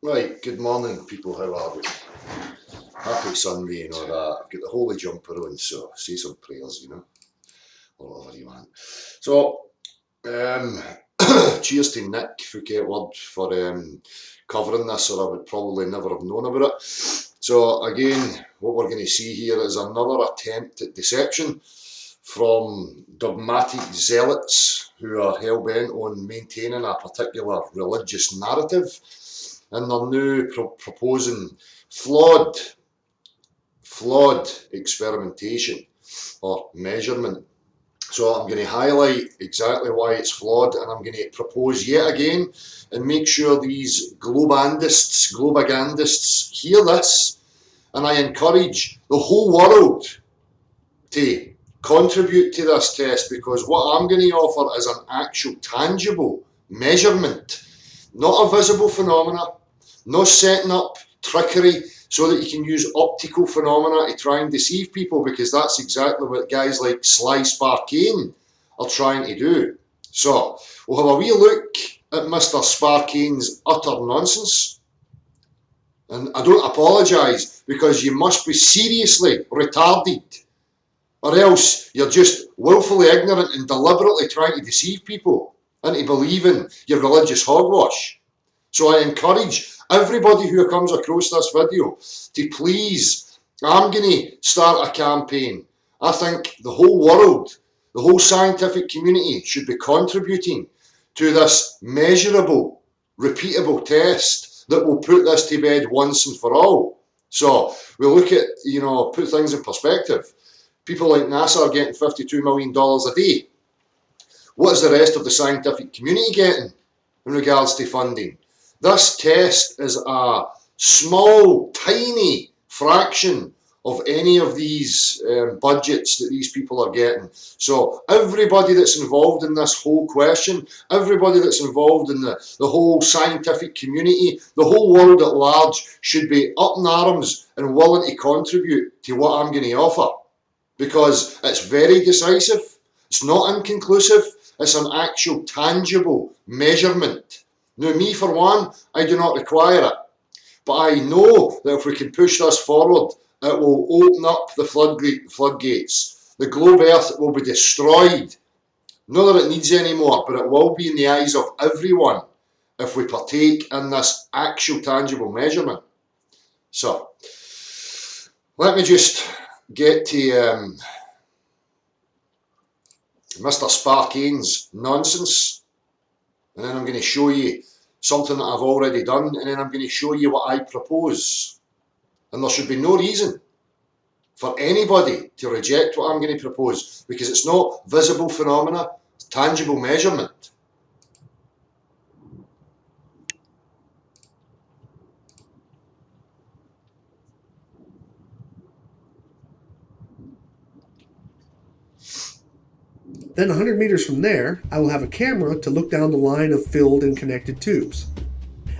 Right, good morning people, how are we? Happy Sunday and all that. I've got the holy jumper on, so say some prayers, or whatever you want. So, um, cheers to Nick Fouquet Word for covering this, or I would probably never have known about it. So again, what we're going to see here is another attempt at deception from dogmatic zealots who are hell-bent on maintaining a particular religious narrative, and they're now proposing flawed experimentation or measurement. So I'm going to highlight exactly why it's flawed, and I'm going to propose yet again and make sure these globagandists hear this, and I encourage the whole world to contribute to this test, because what I'm going to offer is an actual tangible measurement, not a visible phenomena, no setting up trickery so that you can use optical phenomena to try and deceive people, because that's exactly what guys like Sly Sparkane are trying to do. So we'll have a wee look at Mr. Sparkane's utter nonsense. And I don't apologise, because you must be seriously retarded, or else you're just willfully ignorant and deliberately trying to deceive people into believing your religious hogwash. So I encourage everybody who comes across this video to please, I'm going to start a campaign. I think the whole world, the whole scientific community should be contributing to this measurable, repeatable test that will put this to bed once and for all. So we look at, put things in perspective. People like NASA are getting $52 million a day. What is the rest of the scientific community getting in regards to funding? This test is a small, tiny fraction of any of these budgets that these people are getting. So everybody that's involved in this whole question, everybody that's involved in the whole scientific community, the whole world at large should be up in arms and willing to contribute to what I'm going to offer, because it's very decisive, it's not inconclusive, it's an actual tangible measurement. Now, me for one, I do not require it, but I know that if we can push this forward, it will open up the floodgates. The globe Earth will be destroyed. Not that it needs any more, but it will be in the eyes of everyone if we partake in this actual tangible measurement. So, let me just get to Mr. Sparkane's nonsense, and then I'm going to show you something that I've already done, and then I'm going to show you what I propose. And there should be no reason for anybody to reject what I'm going to propose, because it's not visible phenomena, it's tangible measurement. Then 100 meters from there, I will have a camera to look down the line of filled and connected tubes.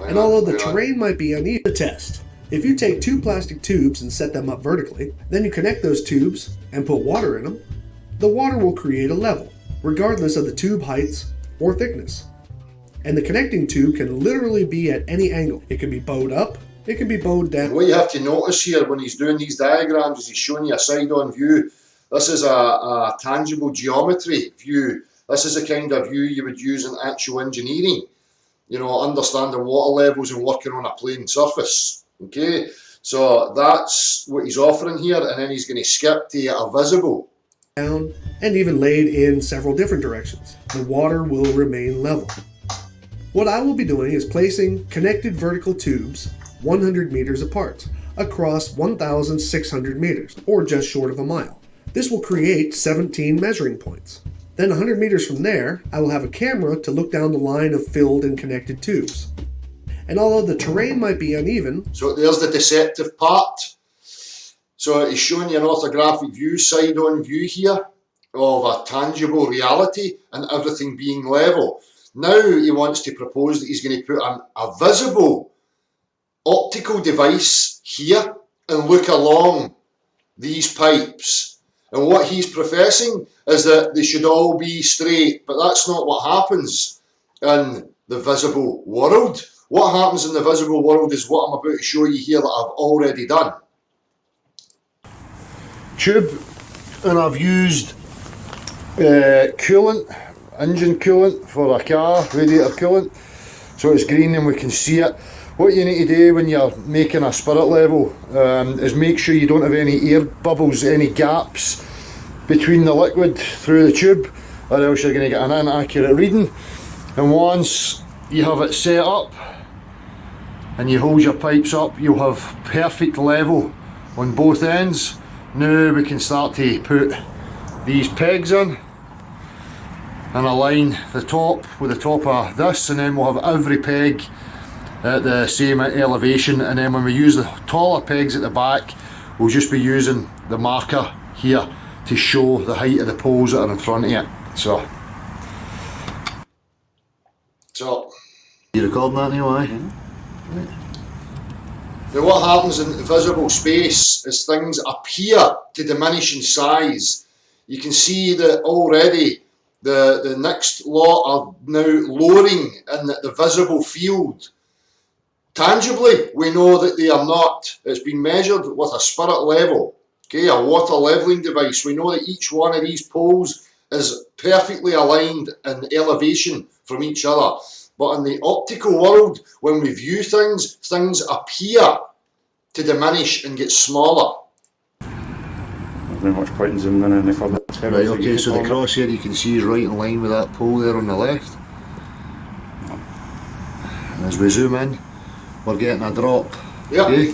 And although the terrain might be uneven, the test. If you take two plastic tubes and set them up vertically, then you connect those tubes and put water in them, the water will create a level, regardless of the tube heights or thickness. And the connecting tube can literally be at any angle. It can be bowed up, it can be bowed down. What you have to notice here when he's doing these diagrams is he's showing you a side-on view. This is a tangible geometry view. This is the kind of view you would use in actual engineering, understanding water levels and working on a plane surface. Okay, so that's what he's offering here, and then he's going to skip to a visible. Down, and even laid in several different directions. The water will remain level. What I will be doing is placing connected vertical tubes 100 meters apart, across 1,600 meters, or just short of a mile. This will create 17 measuring points. Then 100 meters from there, I will have a camera to look down the line of filled and connected tubes. And although the terrain might be uneven... So there's the deceptive part. So it's showing you an orthographic view, side-on view here, of a tangible reality and everything being level. Now he wants to propose that he's going to put a visible optical device here and look along these pipes. And what he's professing is that they should all be straight, but that's not what happens in the visible world. What happens in the visible world is what I'm about to show you here that I've already done. Tube, and I've used coolant, engine coolant for a car, radiator coolant, so it's green and we can see it. What you need to do when you're making a spirit level is make sure you don't have any air bubbles, any gaps between the liquid through the tube, or else you're going to get an inaccurate reading. And once you have it set up and you hold your pipes up, you'll have perfect level on both ends. Now we can start to put these pegs in and align the top with the top of this, and then we'll have every peg at the same elevation, and then when we use the taller pegs at the back, we'll just be using the marker here to show the height of the poles that are in front of it. So you recording that anyway? Now what happens in visible space is things appear to diminish in size. You can see that already the next lot are now lowering in the visible field. Tangibly, we know that they are not. It's been measured with a spirit level, okay, a water levelling device. We know that each one of these poles is perfectly aligned in elevation from each other. But in the optical world, when we view things, things appear to diminish and get smaller. Not very much point in zooming in any further. Right, okay, so the crosshair you can see is right in line with that pole there on the left. And as we zoom in, we're getting a drop. Yeah. Okay.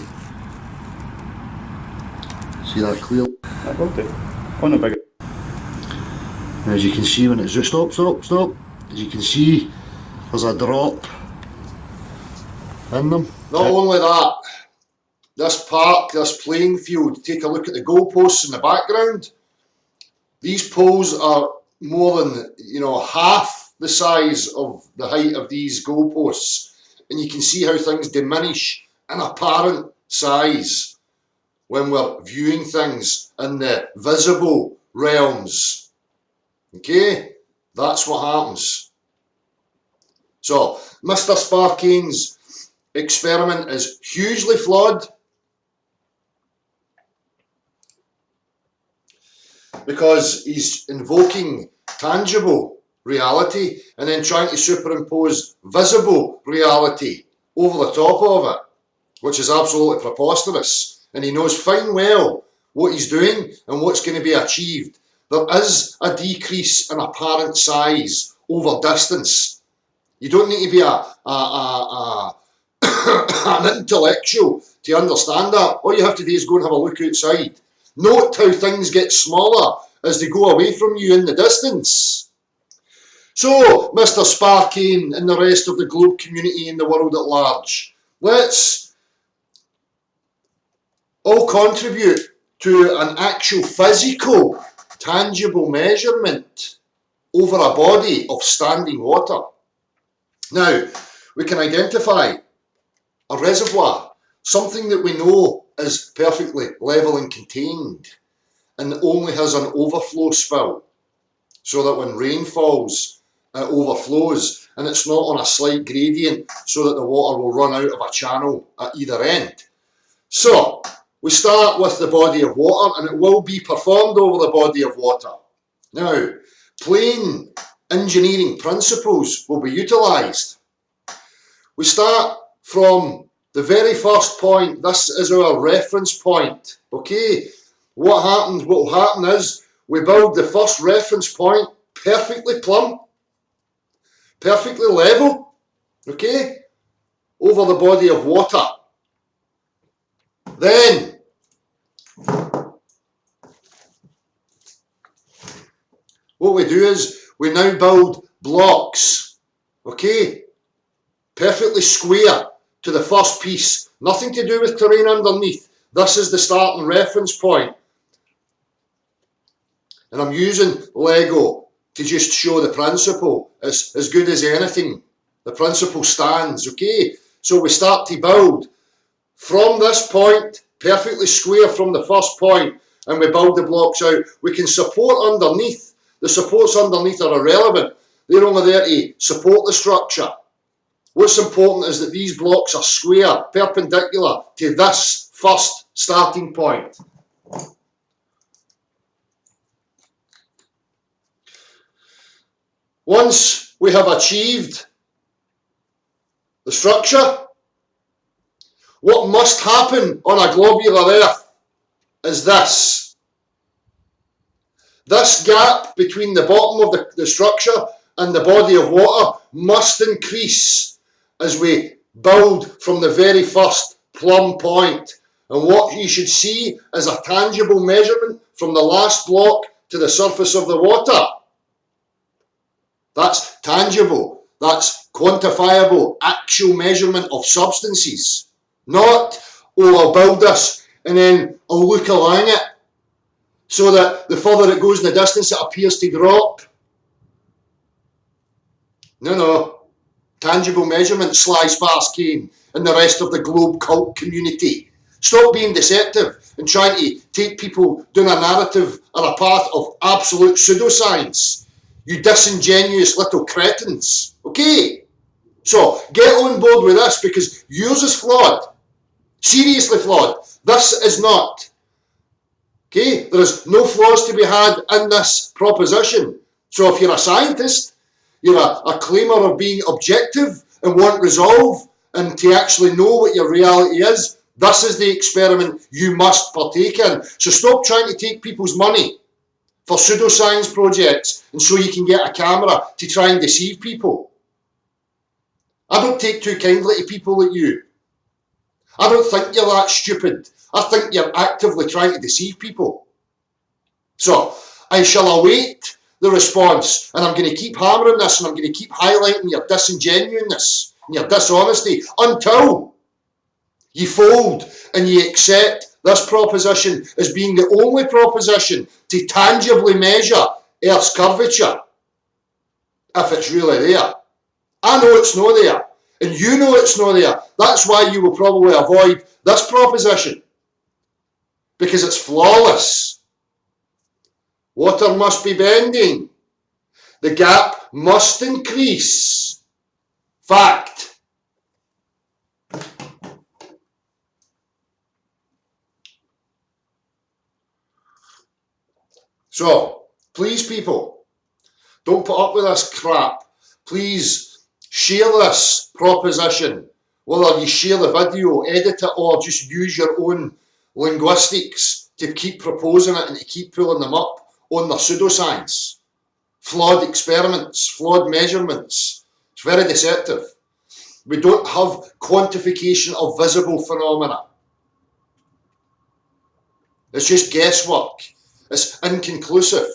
See that clear? That will do. On the big. And as you can see when it's just stop. As you can see, there's a drop in them. Not only that, this park, this playing field, take a look at the goalposts in the background. These poles are more than, half the size of the height of these goalposts. And you can see how things diminish in apparent size when we're viewing things in the visible realms. Okay, that's what happens. So, Mr. Sparkane's experiment is hugely flawed because he's invoking tangible reality and then trying to superimpose visible reality over the top of it, which is absolutely preposterous. And he knows fine well what he's doing and what's going to be achieved. There is a decrease in apparent size over distance. You don't need to be an intellectual to understand that. All you have to do is go and have a look outside. Note how things get smaller as they go away from you in the distance. So, Mr. Sparkane and the rest of the globe community and the world at large, let's all contribute to an actual physical, tangible measurement over a body of standing water. Now, we can identify a reservoir, something that we know is perfectly level and contained and only has an overflow spill, so that when rain falls, it overflows and it's not on a slight gradient so that the water will run out of a channel at either end. So, we start with the body of water and it will be performed over the body of water. Now, plain engineering principles will be utilised. We start from the very first point. This is our reference point, okay? What will happen is we build the first reference point perfectly plumb, perfectly level, okay, over the body of water. Then, what we do is we now build blocks, okay, perfectly square to the first piece. Nothing to do with terrain underneath. This is the starting reference point. And I'm using Lego to just show the principle. It's as good as anything. The principle stands, okay? So we start to build from this point, perfectly square from the first point, and we build the blocks out. We can support underneath. The supports underneath are irrelevant. They're only there to support the structure. What's important is that these blocks are square, perpendicular to this first starting point. Once we have achieved the structure, what must happen on a globular Earth is this. This gap between the bottom of the structure and the body of water must increase as we build from the very first plumb point. And what you should see is a tangible measurement from the last block to the surface of the water. That's tangible, that's quantifiable, actual measurement of substances. Not, oh, I'll build this and then I'll look along it so that the further it goes in the distance it appears to drop. No. Tangible measurement, Sly Sparse Kane and the rest of the Globe cult community. Stop being deceptive and trying to take people down a narrative or a path of absolute pseudoscience. You disingenuous little cretins. Okay? So, get on board with this because yours is flawed. Seriously flawed. This is not. Okay? There is no flaws to be had in this proposition. So if you're a scientist, you're a claimer of being objective and want resolve and to actually know what your reality is, this is the experiment you must partake in. So stop trying to take people's money for pseudoscience projects and so you can get a camera to try and deceive people. I don't take too kindly to people like you. I don't think you're that stupid. I think you're actively trying to deceive people. So, I shall await the response, and I'm going to keep hammering this, and I'm going to keep highlighting your disingenuousness and your dishonesty until you fold and you accept this proposition as being the only proposition to tangibly measure Earth's curvature, if it's really there. I know it's not there, and you know it's not there. That's why you will probably avoid this proposition, because it's flawless. Water must be bending. The gap must increase. Fact. So, please people, don't put up with this crap. Please share this proposition, whether you share the video, edit it, or just use your own linguistics to keep proposing it and to keep pulling them up on the pseudoscience. Flawed experiments, flawed measurements. It's very deceptive. We don't have quantification of visible phenomena. It's just guesswork. It's inconclusive.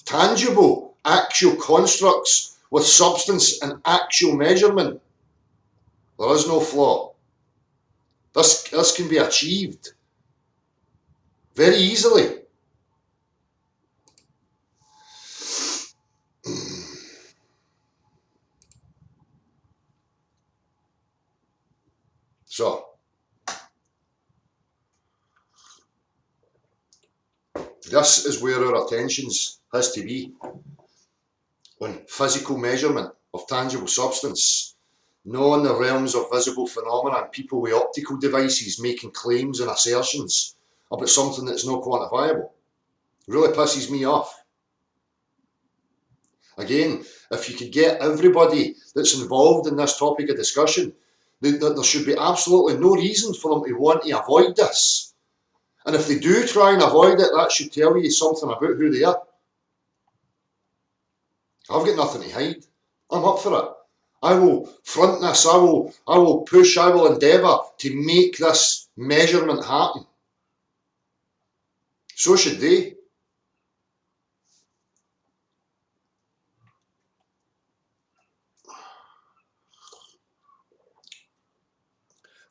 Tangible, actual constructs with substance and actual measurement. There is no flaw. This can be achieved very easily. So, this is where our attentions has to be, on physical measurement of tangible substance, not in the realms of visible phenomena and people with optical devices making claims and assertions about something that's not quantifiable. It really pisses me off. Again, if you could get everybody that's involved in this topic of discussion, there should be absolutely no reason for them to want to avoid this. And if they do try and avoid it, that should tell you something about who they are. I've got nothing to hide. I'm up for it. I will front this, I will push, I will endeavour to make this measurement happen. So should they.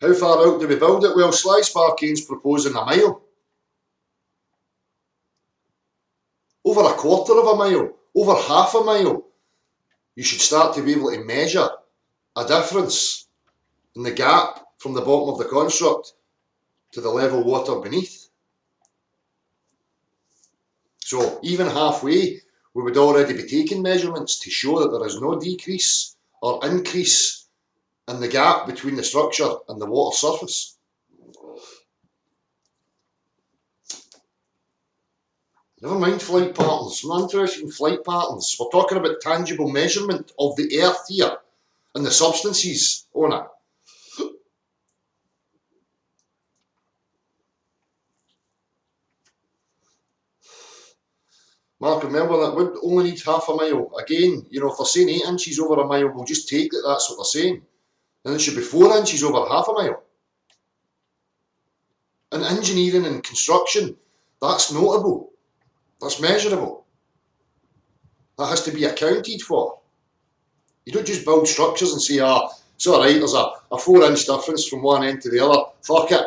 How far out do we build it? Well, Sly Sparse Kane's proposing a mile. Over a quarter of a mile, over half a mile. You should start to be able to measure a difference in the gap from the bottom of the construct to the level water beneath. So even halfway, we would already be taking measurements to show that there is no decrease or increase and the gap between the structure and the water surface. Never mind flight patterns. I'm not interested in flight patterns. We're talking about tangible measurement of the earth here and the substances on it. Mark, remember that would only need half a mile. Again, you know, if they're saying 8 inches over a mile, we'll just take that that's what they're saying. And it should be 4 inches over half a mile. In engineering and construction, that's notable. That's measurable. That has to be accounted for. You don't just build structures and say, it's all right, there's a 4-inch difference from one end to the other. Fuck it.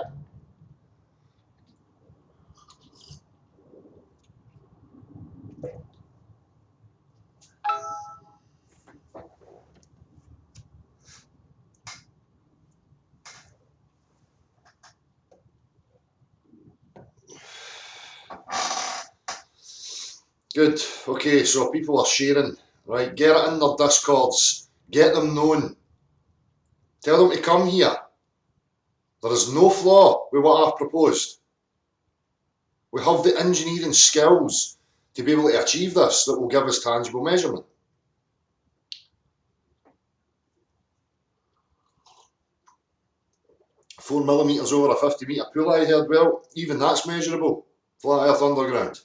Good. Okay, so people are sharing, right? Get it in their Discords. Get them known. Tell them to come here. There is no flaw with what I've proposed. We have the engineering skills to be able to achieve this that will give us tangible measurement. Four millimetres over a 50-metre pool, I heard. Well, even that's measurable. Flat Earth Underground.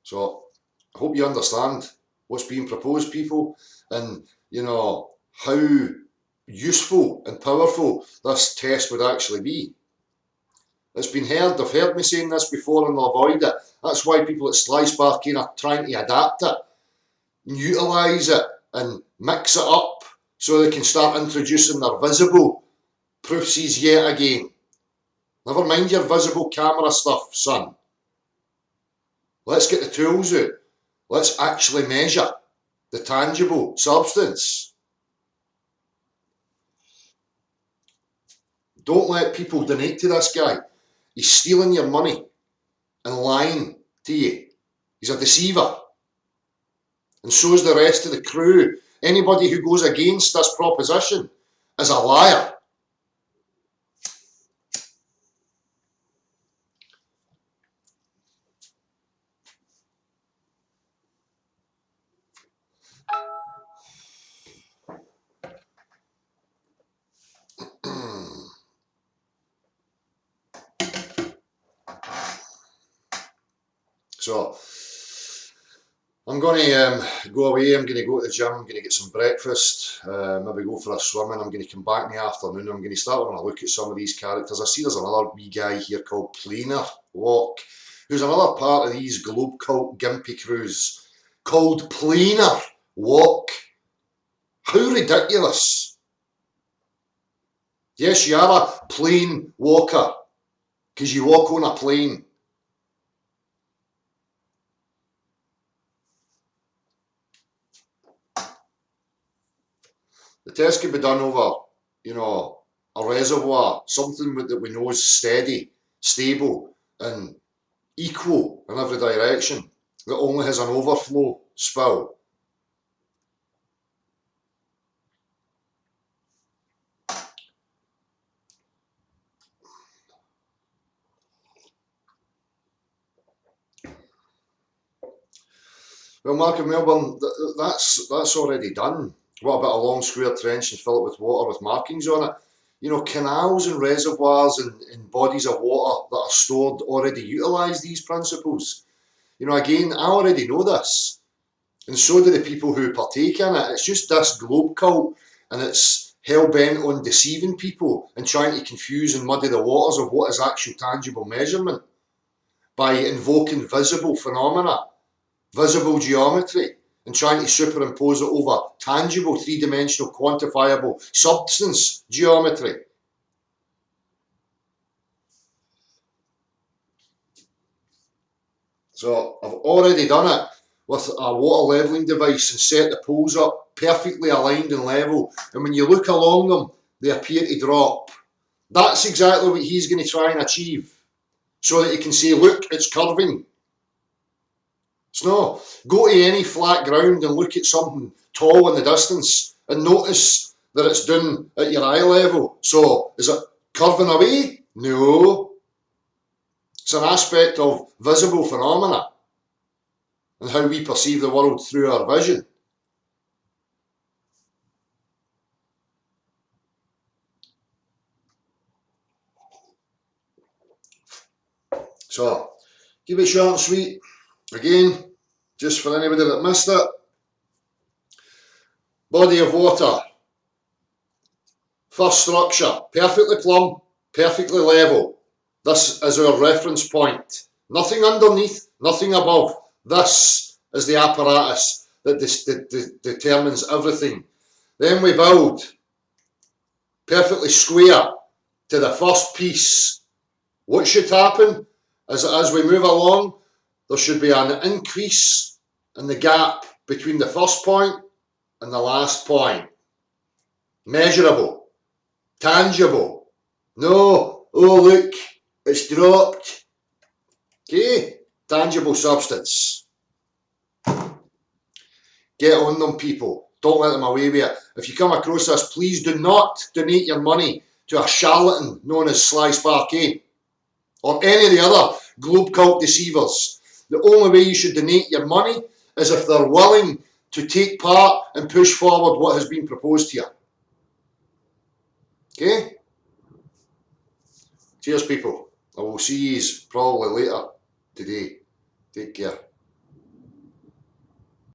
So, I hope you understand what's being proposed, people, and, you know, how useful and powerful this test would actually be. It's been heard, they've heard me saying this before and they'll avoid it. That's why people at Slicebar kind of trying to adapt it, utilise it and mix it up so they can start introducing their visible proofsies yet again. Never mind your visible camera stuff, son. Let's get the tools out. Let's actually measure the tangible substance. Don't let people donate to this guy. He's stealing your money and lying to you. He's a deceiver. And so is the rest of the crew. Anybody who goes against this proposition is a liar. So, I'm going to go away, I'm going to go to the gym, I'm going to get some breakfast, maybe go for a swim, and I'm going to come back in the afternoon. I'm going to start having a look at some of these characters. I see there's another wee guy here called Planar Walk, who's another part of these Globe Cult Gimpy crews, called Planar Walk. How ridiculous. Yes, you are a plane walker, because you walk on a plane. The test can be done over, you know, a reservoir, something that we know is steady, stable, and equal in every direction, that only has an overflow spill. Well, Mark in Melbourne, that's already done. What about a long square trench and fill it with water with markings on it? You know, canals and reservoirs and bodies of water that are stored already utilise these principles. You know, again, I already know this. And so do the people who partake in it. It's just this globe cult, and it's hell-bent on deceiving people and trying to confuse and muddy the waters of what is actual tangible measurement by invoking visible phenomena, visible geometry, and trying to superimpose it over tangible, three-dimensional, quantifiable substance geometry. So I've already done it with a water levelling device and set the poles up perfectly aligned and level, and when you look along them, they appear to drop. That's exactly what he's going to try and achieve, so that he can say, look, it's curving. It's no. Go to any flat ground and look at something tall in the distance and notice that it's done at your eye level. So, is it curving away? No. It's an aspect of visible phenomena and how we perceive the world through our vision. So, keep it short and sweet. Again, just for anybody that missed it, body of water, first structure, perfectly plumb, perfectly level. This is our reference point. Nothing underneath, nothing above. This is the apparatus that determines everything. Then we build perfectly square to the first piece. What should happen as we move along? There should be an increase in the gap between the first point and the last point. Measurable, tangible. No, oh look, it's dropped. Okay, tangible substance. Get on them, people. Don't let them away with it. If you come across this, please do not donate your money to a charlatan known as Sly Sparkane or any of the other globe cult deceivers. The only way you should donate your money is if they're willing to take part and push forward what has been proposed here. Okay? Cheers, people. I will see you probably later today. Take care.